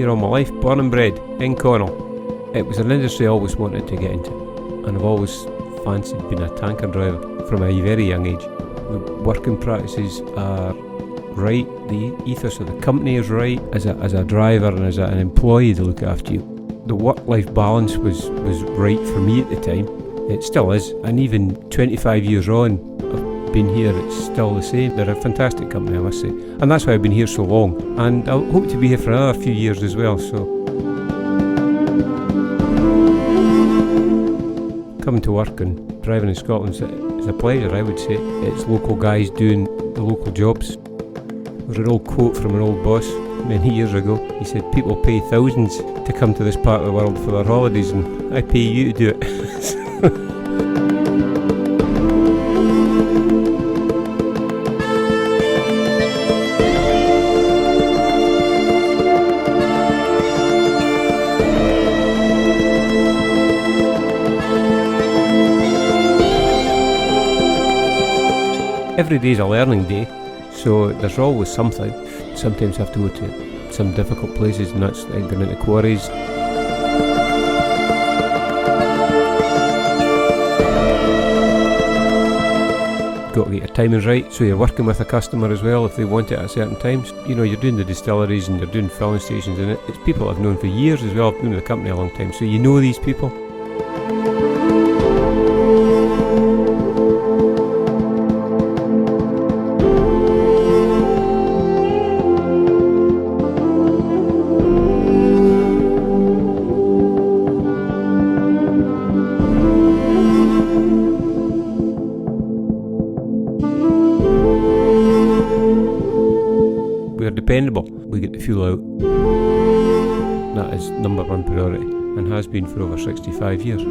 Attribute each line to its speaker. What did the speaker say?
Speaker 1: here all my life, born and bred in Connel. It was an industry I always wanted to get into, and I've always fancied being a tanker driver from a very young age. The working practices are right, the ethos of the company is right, as a driver and as an employee to look after you. The work-life balance was right for me at the time. It still is, and even 25 years on, I've been here, it's still the same. They're a fantastic company, I must say, and that's why I've been here so long, and I hope to be here for another few years as well. So coming to work and driving in Scotland is a pleasure, I would say. It's local guys doing the local jobs. There's an old quote from an old boss many years ago. He said, people pay thousands to come to this part of the world for their holidays, and I pay you to do it. Every day is a learning day, so there's always something. Sometimes I have to go to some difficult places, and that's like going into quarries. Got to get your timings right, so you're working with a customer as well if they want it at certain times. You know, you're doing the distilleries and you're doing filling stations, and it's people I've known for years as well. I've been with the company a long time, so you know these people. We're dependable. We get the fuel out. That is number one priority, and has been for over 65 years.